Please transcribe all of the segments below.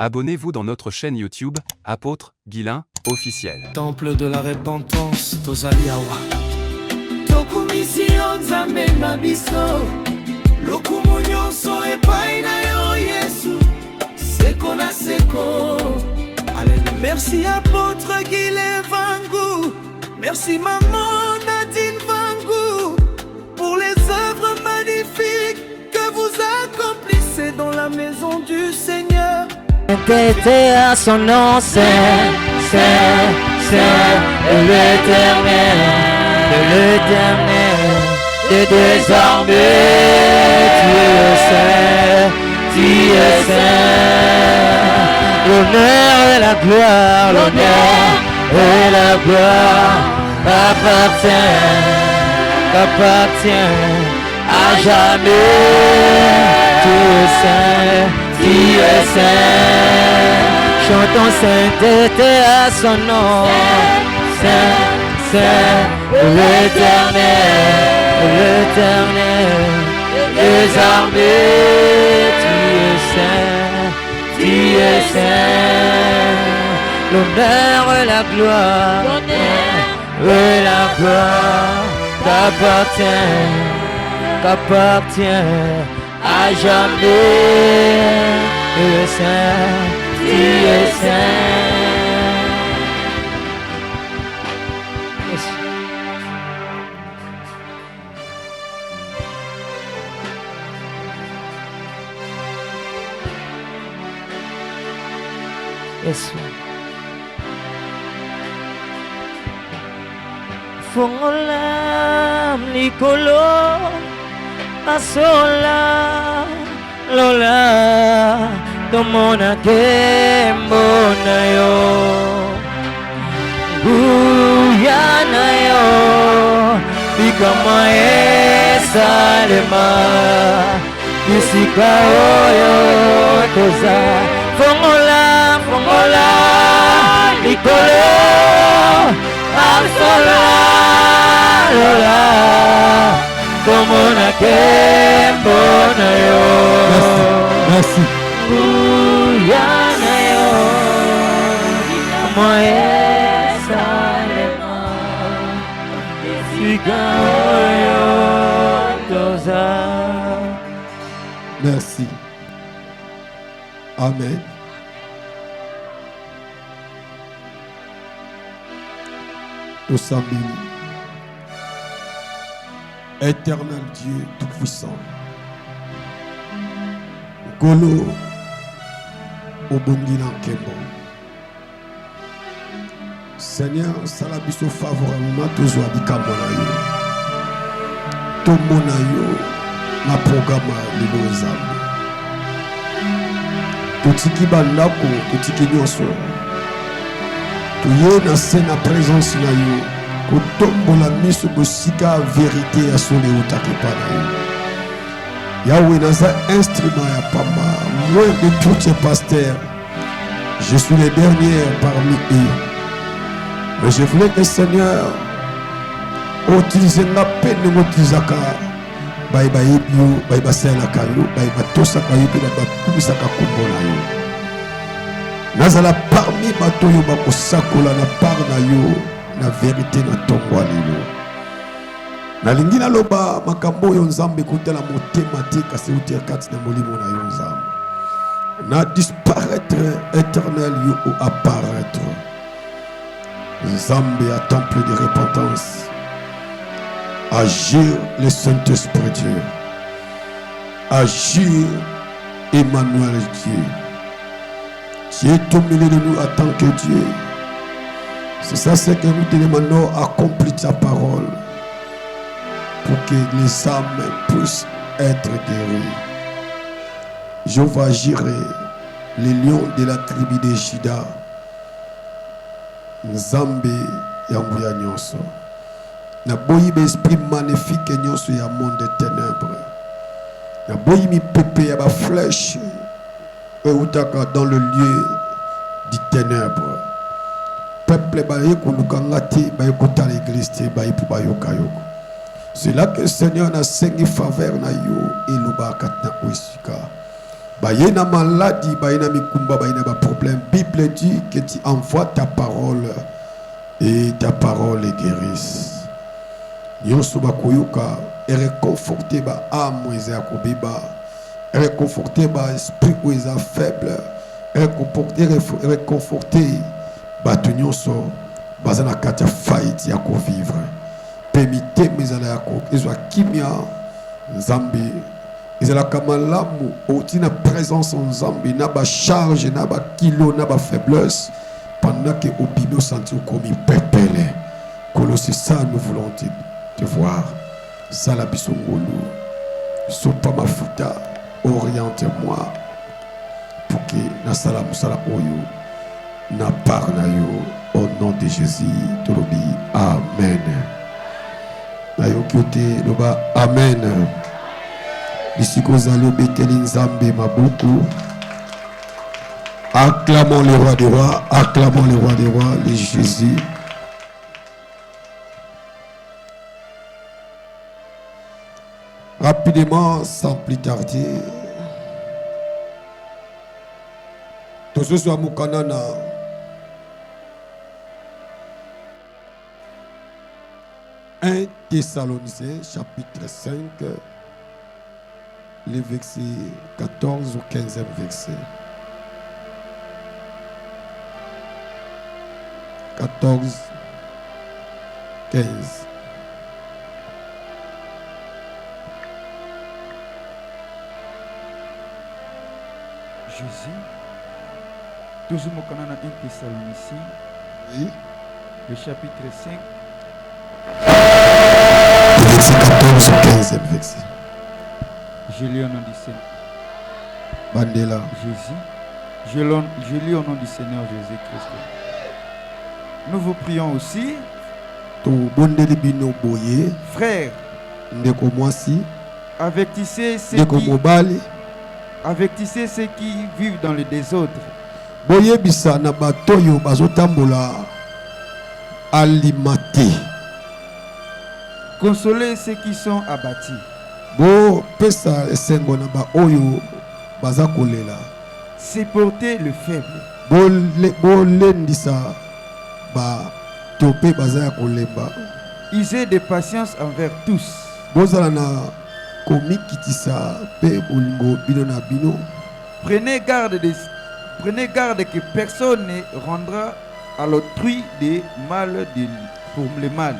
Abonnez-vous dans notre chaîne YouTube, Apôtre Guilain officiel. Temple de la repentance, Tozaliawa. Tokumisio nzambe na biso. Lokumu nyonso epai na yo Yesu. Seko na seko. Alléluia. Merci apôtre Guilain Vangu. Merci maman Nadine Vangu. Pour les œuvres magnifiques que vous accomplissez dans la maison du Seigneur. Tété à son nom, c'est l'Éternel, et désormais tu es saint, l'honneur et la gloire, t'appartient à jamais, tu es saint. Tu es saint, chantons sainteté à son nom, Saint, l'Éternel, désormais tu es saint, l'honneur et la gloire, t'appartient à jamais. Tu es saint, tu es saint. Yes. Yes. Fongolam Nicolo Asola Lola Tomona kembo na yo Guyana yo Bikama esalema Bisika oyo toza Fongola Nikolo Asola Lola Tomona kembo na yo. Merci. Guyana yo Moesa lema Bisika oyo toza. Merci. Amen. Tosambili. Éternel Dieu tout-puissant. Golo Obongila Kembo. Seigneur, salabiso favorablement tozwa bikamona yo. Tomona yo na programme lelo nzambe. Totiki bandako, totiki nyonso. Toye na scène présence na yo. Kotombola miso bosika vérité ya sole utaki pa na yo. Yahweh naza instrument ya pamba. Moi de tous les pasteurs, je suis le dernier parmi eux. Mais je voulais que le Seigneur utilise la peine de m'utiliser. Baiba yibyo, baiba sela kayo, baiba tosa kayo, baiba kumisa kakumbola yo. Nazala parmi batoyo bakosakola na par na yo, na vérité na tongwa lelo. Nalingi naloba makambo yo nzambe kutela motema te kasi utia kati na molimo na yo nzambe. Na disparaître éternel yo ou apparaître. Nzambe à temple de repentance. Agir le Saint-Esprit Dieu. Agir Emmanuel Dieu. Tu es au milieu de nous en tant que Dieu. C'est ça ce que nous te demandons, accomplir ta parole pour que les âmes puissent être guéries. Jéhovah Jireh, les lions de la tribu de Juda, Nzambe yanguya nyonso. Na boyi esprit magnifique nyonso ya monde des ténèbres. Na boyi mi pepe ya ba flèche utaka dans le lieu du ténèbre. Peuple baye kunukangati baye kota l'église te baye pour bayoka yoko. C'est là que le Seigneur a sengi faveur na yo et luba katna oisika. Bayena maladie, bayena mikumba, bayena ba problème. Bible dit que tu envoies ta parole et ta parole guérisse. Nyonso bakoyoka et réconforter ba âme eza kobiba, réconforter ba esprit où eza faible, réconforter ba nyonso bazana kati fight ya ko vivre. Permettez mes ala yako ezwa kimia nzambe ezala kamalamu otina présence en nzambe na ba charge na ba kilo na ba faiblesse pendant que au bibo senti comme pepele. C'est ça nous voulons te voir. Sala bisongolo. Sopa mafuta. Oriente-moi. Pour que na sala musala oyo. Na parna yo. Au nom de Jésus. Tolobi. Amen. Na yo kyote loba. Amen. Ici kozalo beteli nzambe mabuku. Acclamons le roi des rois. Acclamons le roi des rois. Le Jésus. Rapidement, sans plus tarder, tout ce soit Moukanana. Un Thessaloniciens, chapitre 5, les versets 14 ou 15e verset. 14, 15. Jésus, toujours mon canal 1 Thessaloniciens, Oui. le chapitre 5, Verset 14 ou 15e verset. je lis au nom du Seigneur Bandela. Jésus. Je lis au nom du Seigneur Jésus-Christ. Nous vous prions aussi, To bondeli bino boye. frères, Ndeko mwasi. avertissez ceux qui vivent dans le désordre. Boyebisa na batoyo bazotambola alimate. Consolez ceux qui sont abattus. Bo pesa esengo na ba oyo baza kolela. Supportez le faible. Bolendisa ba tope baza ya kolemba. Usez de patience envers tous. Bozala na komikitisa pe bolingo bino na bino. Prenez garde que personne ne rendra à l'autrui des mal pour le mal.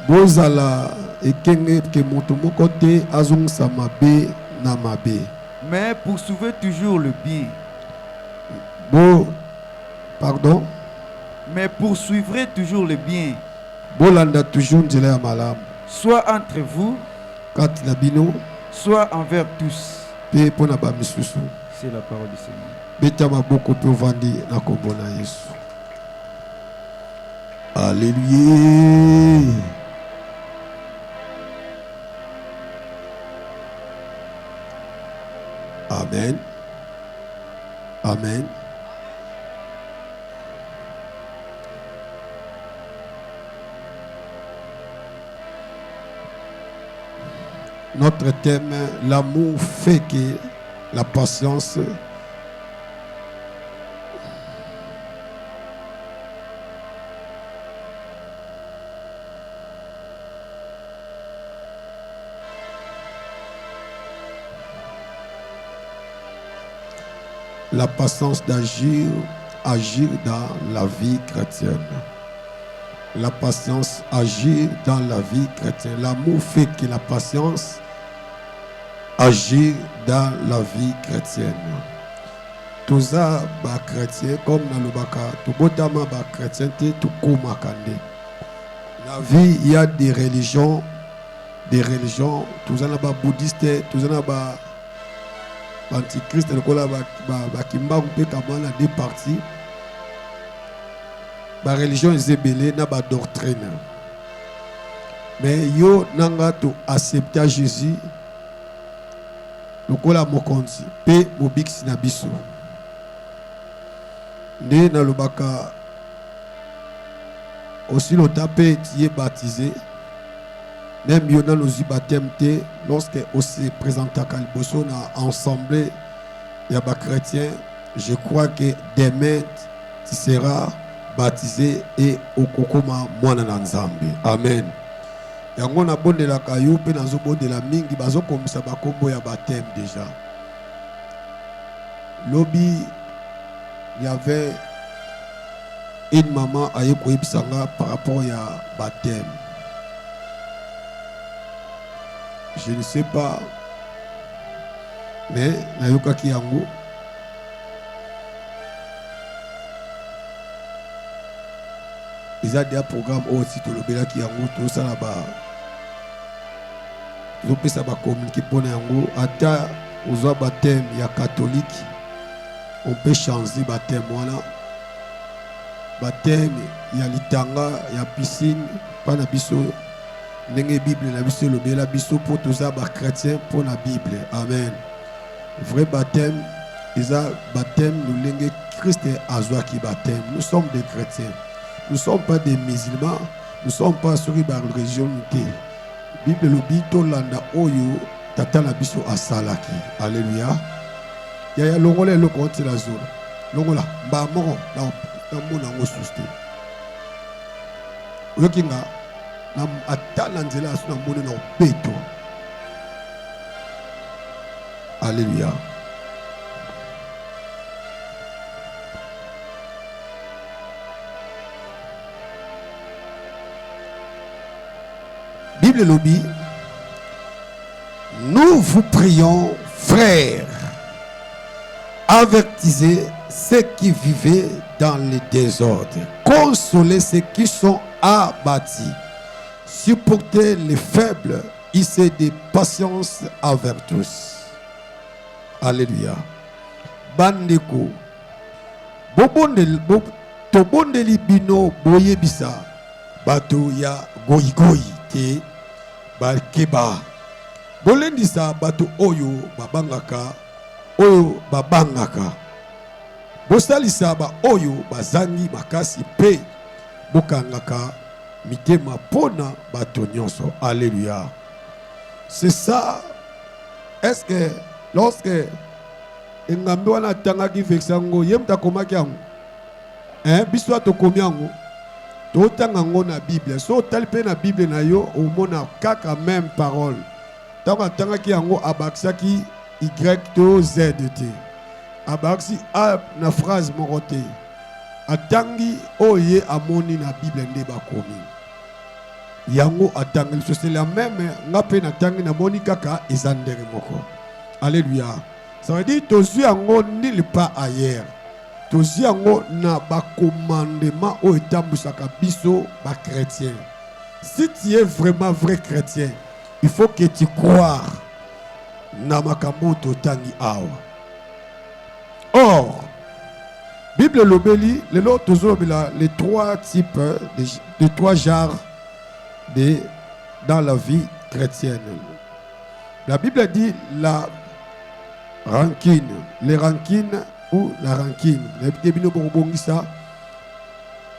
Bozala ekenge ke moto moko te azongisa mabe na mabe. Mais poursuivez toujours le bien. Pardon? Mais poursuivrez toujours le bien. Bolanda toujours nzela ya malamu. Soit entre vous, Kati na bino soit envers tous. pe pona ba misusu. C'est la parole du Seigneur. Beta maboko pe ovandi na kombo na Yesu. Alléluia. Amen. Amen. Notre thème, l'amour fait que la patience d'agir dans la vie chrétienne. La patience agit dans la vie chrétienne. L'amour fait que la patience agit dans la vie chrétienne. Tout ça, ba chrétien, comme dans le baka, tout botama ba chrétien, tout komakande. La vie, il y a des religions, tout ça, ba bouddhiste, tout ça, ba antichrist, le kola ba kimba pe kamana deux parties. La religion est ébellée dans la doctrine. Mais yo nanga to accepter Jésus. Lokola mokonzi pe mobiksi na biso. Né na lobaka aussi longtemps pe tu es baptisé. Même yo na nos baptême te lorsque on se présente à Kalboso na ensemble il y a des chrétiens, je crois que demain, tu seras baptisé et au kokoma mwana na nzambe. Amen. Yango na bonde la kayo pe na zo bonde la mingi bazo komisa ba kombo ya baptême déjà. Lobby, il y avait une maman à Yekoibisanga par rapport à baptême. Je ne sais pas, mais Nayoka Kiyango, ils ont des programmes aussi, tout le Bela Kiyango, tout ça là-bas. Ils ont fait communiquer pour Nayango. Ata, aux autres baptêmes, il y a catholique. On peut changer baptême. Voilà. Baptême, il y a litanga, il y a piscine, pas na biso. Nenge Bible, na biso le Bela biso pour tous les chrétiens pour la Bible. Amen. Vrai baptême, ils ont baptême, nous l'enge Christ est azwaki baptême. Nous sommes des chrétiens. Nous ne sommes pas des musulmans. Nous ne sommes pas sur la religion. Bible le bito landa oyo tata na biso asalaki. Alléluia. Ya longole le compte la zone. Longola ba moko na mona ngo suste. Yokinga na atala nzela asuna mona na peto. Alléluia. Bible lobby, nous vous prions, frères, avertissez ceux qui vivaient dans le désordre, consolez ceux qui sont abattus, supportez les faibles, ayez de patience envers tous. Alléluia. Bandeko, tobondeli bino boyebisa, bato ya goyi te. Balkeba bolendisa bato oyo babangaka bosalisa ba oyo bazangi makasi pe bokangaka mitema pona bato nyonso. Alléluia. C'est ça. Est-ce que lorsque engambi wana tangaki vexango yemta komaki yango biso tokomi yango totanga ngo na Bible. So talpe na Bible na yo au mona kaka même parole. Tanga tanga ki yango abaksaki y to z t. Abaksi a na phrase morote. Atangi oye amoni na Bible ndeba komi. Yango atangi c'est la même ngape na tangi na moni kaka ezandere moko. Alléluia. Ça veut dire tozu yango nulle part ailleurs. Tozi yango na ba commandement o etambusaka biso ba chrétien. Si tu es vraiment vrai chrétien, il faut que tu crois na makambo totangi awa. Or, Bible lobeli, les trois types, les trois genres dans la vie chrétienne. La Bible dit la rancune, les rancunes ou la rancune.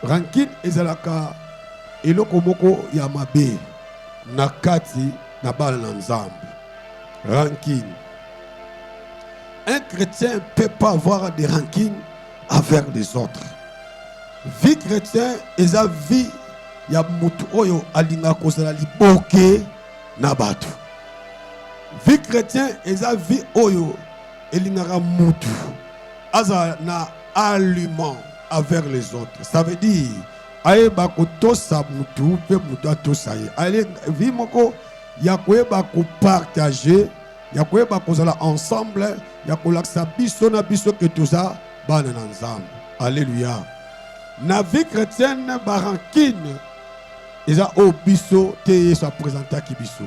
Rancune ezalaka eloko moko ya mabe nakati na bala na nzambe. Rancune. Un chrétien ne peut pas avoir des rancunes envers les autres. Vie chrétienne eza vie ya mutu oyo alinga kozala liboke na batu. Vie chrétienne eza vie oyo elingaka mutu aza na aliment envers les autres. Ça veut dire aye bako tosa mutu pe mutu atosa ye. Aye vie moko ya koyeba ko partager, ya koyeba kozala ensemble, ya kolakisa biso na biso ke toza bana na nzambe. Alléluia. Na vie chrétienne ba rancune eza o biso te Yesu a présenté ki biso.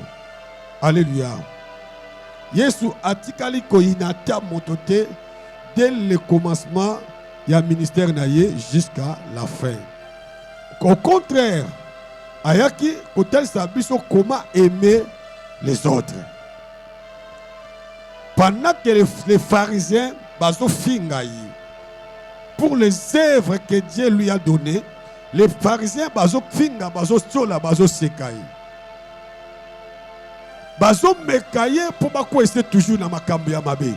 Alléluia. Yesu atikali koyina ta motote dès le commencement du ministère naye jusqu'à la fin. Au contraire, ayaki kotel sabiso comment aimer les autres. Pendant que les pharisiens bazo fingayi pour les œuvres que Dieu lui a données, les pharisiens bazo finga bazo tsola bazo sekayi. Bazo mekaye pour bako essayer toujours na makambo ya mabe.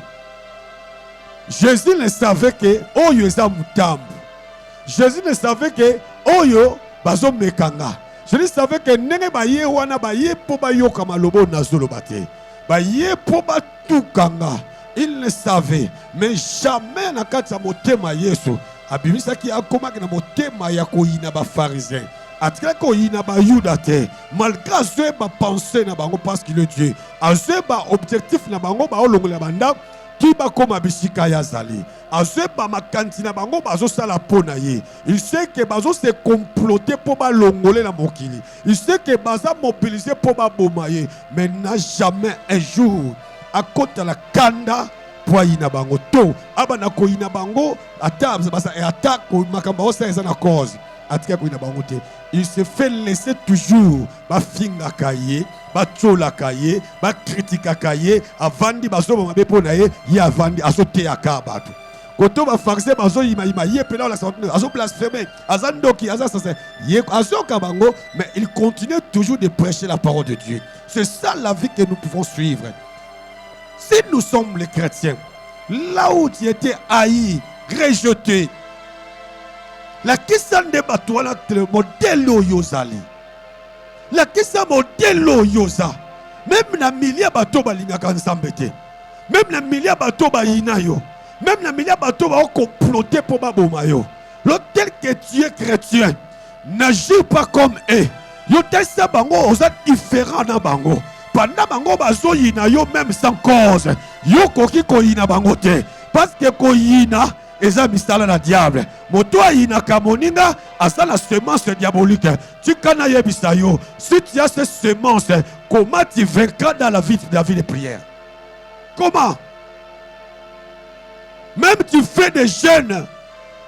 Jésus ne savait que oyo eza mutambu. Jésus ne savait que oyo bazo mekanga. Jésus savait que nenge baye wana baye po bayoka malobo nazoloba te. Baye po batukanga. Il ne savait, mais jamais na kati ya motema Yesu abimisaki akomaki na motema ya koyina ba pharisien. Atika koyina ba Yuda te, malgré azwe ba pensée na bango parce qu'il est Dieu. Azwe ba objectif na bango ba olongola banda ki ba koma bisika ya zali. Azwe ba makanti na bango bazo sala pona ye. Il sait que bazo se comploter pour ba longole na mokili. Il sait que baza mobiliser pour ba bomaye, mais n'a jamais un jour à côté la kanda pour yina bango to abana ko yina bango ata basa et ata ko makamba osa eza na cause atika ko yina bango te. Il se fait laisser toujours ba finga kaye ba tchola kaye ba critique kaye avandi baso mabe pona ye ya avandi asote akabatu koto ba farse bazo yima ye pela la santé aso blasphémer azandoki azasa ye asoka bango, mais il continue toujours de prêcher la parole de Dieu. C'est ça la vie que nous pouvons suivre. Si nous sommes les chrétiens, là où tu étais haï, rejeté, la question de batouana le modèle yozali, la question modèle yoza, même na milia bateau balinga kansambete, même na milia bateau bayinayo, même na milia bateau ba comploter pour babomayo. L'hôtel que tu es chrétien, n'agis pas comme eux. Yo testa bango oza différent na bango. Pendant bango bazo yina yo même sans cause. Yo koki ko yina bango te. Parce que ko yina eza misala na diable. Moto yina kamoninga asa la semence diabolique. Tu kana yebisa yo. Si tu as cette semence, comment tu vaincras dans la vie de prière? Comment? Même tu fais des jeûnes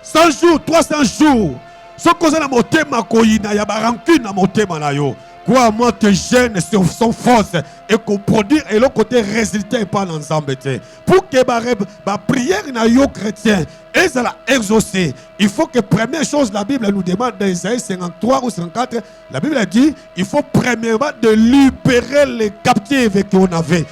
100 jours, 300 jours. Ce que ça na motema ko yina ya barancune na motema na yo. Quoi, moi, tes gènes sont fausses et qu'on produit et le côté résultat pas ensemble. Pour que ma prière n'a yo chrétien et ça l'a exaucé. Il faut que première chose la Bible nous demande dans Isaïe 53 ou 54, la Bible dit il faut premièrement de libérer les captifs qu'on avait.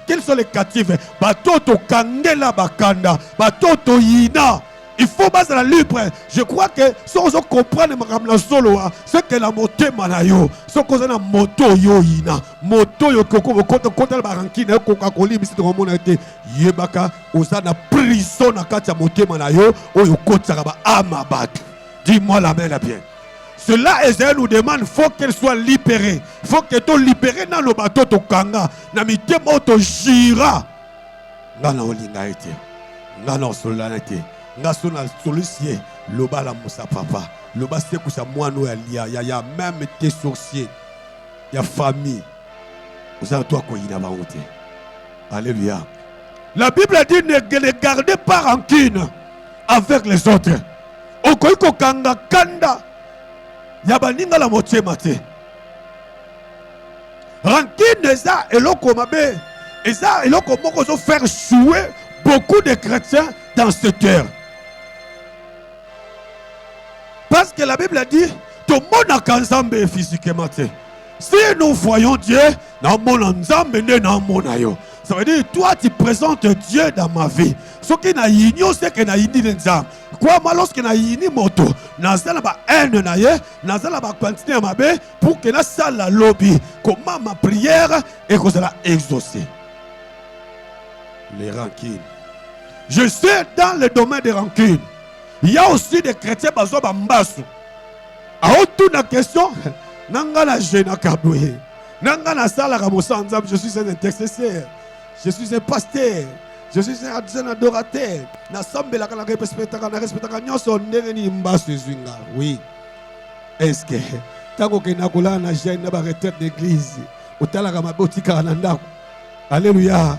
Quels sont les captifs? Batoto kangela bakanda, batoto yina. Il faut baser la libre. Je crois que si on comprend le solo, c'est que la moto manayo, c'est que la moto yo ina, moto yo koko kota la barankine Coca-Cola bisi to mona te yebaka osana prison na kati ya moto manayo oyo kota ba amabatu. Dis-moi la main là bien. Cela Esaïe nous demande, faut qu'elle soit libérée. Faut que tu libéré dans le bateau to kanga, na mitemo to jira. Ngana olinga ete. Ngana solana ete. Nasona solution loba la musa papa loba c'est que ça moi no ya même tes sorciers ya famille vous avez toi ko yina ba honte. Alléluia. La Bible dit ne gardez pas rancune avec les autres. Okoiko kanga kanda ya baninga la motema te. Rancune eza eloko mabe eza eloko moko zo faire jouer beaucoup de chrétiens dans cette terre. Parce que la Bible a dit, tout le monde a kanzambe physiquement. Si nous voyons Dieu, ça veut dire, toi tu présentes Dieu dans ma vie. Ce qui n'a yinyo, c'est que n'a yini nzam. Quoi, moi, lorsque n'a yini moto, n'a zala ba haine na ye, n'a zala ba quantité ma be, pour que na salle la lobby, comment ma prière et que ça l'a exaucé. Les rancunes. Je suis dans le domaine des rancunes. Il y a aussi des chrétiens qui sont en basse. A toute la question, Nangala Jena Kaboué, Nangala Sala Ramosanzam, je suis un intercesseur, je suis un pasteur, je suis un adorateur. N'assemble la oui. Est-ce que tant que Nakola n'a jamais retraite d'église, au Talagama Botika Nanda, alléluia.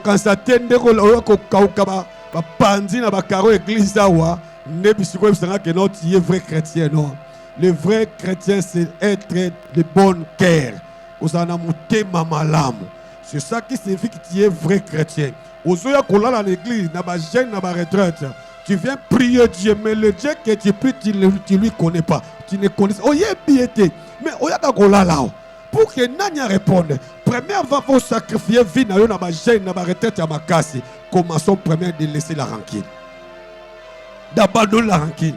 Quand ça tende ko kaukaba ba pandi na ba karo église awa nebisiko bisanga que non tu es vrai chrétien non. Le vrai chrétien c'est être de bon cœur. Osana mutema malamu. C'est ça qui signifie que tu es vrai chrétien. Ozoya kola dans l'église na ba jeune na ba retraite. Tu viens prier Dieu mais le Dieu que tu pries tu lui connais pas. Tu ne connais pas. Oye piété. Mais oya ka kola là. Pour que Nanya réponde, premièrement, il faut sacrifier vie na ma gêne, na ma retraite à ma casse. commençons première de laisser la rancune. D'abandonner la rancune.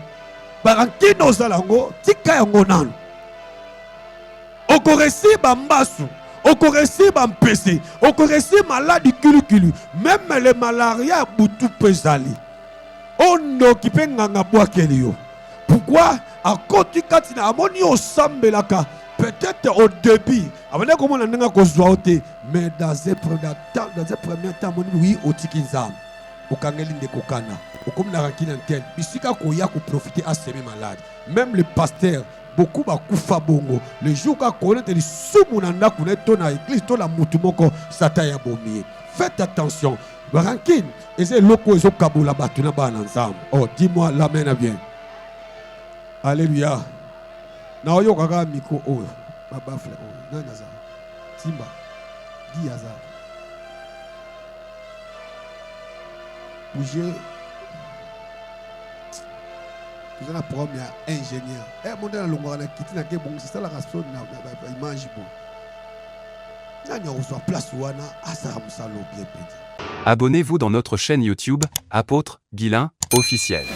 La rancune aux alango, tika yango nanu. Okoresi bambasu, okoresi bampese, okoresi maladi kilu. Même les malaria boutou pesali. On occupé nganga boakeli yo. Pourquoi? À côté katina amoni osambelaka. Peut-être au début, avant de commencer, mais dans un premier temps, oui, au tikinzam, au kangelin de kokana, au comme la rancune en tel, bisika koya ko profiter à semer malade. Même le pasteur, beaucoup ba kufa bongo. Le jour qu'a connaître les soumunanda connaître ton église, ton la mutumoko sataya bomier. Faites attention, la rancune, et c'est loko et so kaboula batuna ba ensemble. Oh, dis-moi l'amen bien. Alléluia. Na oyo kaka miko oyo babafle oyo nani aza Simba di aza bouger vous avez un problème ya ingénieur mon dans longo na kiti na ke bon c'est ça la raison na image bon nani reçoit place wana asa musalo bien petit. Abonnez-vous dans notre chaîne YouTube, Apôtre Guilain officiel.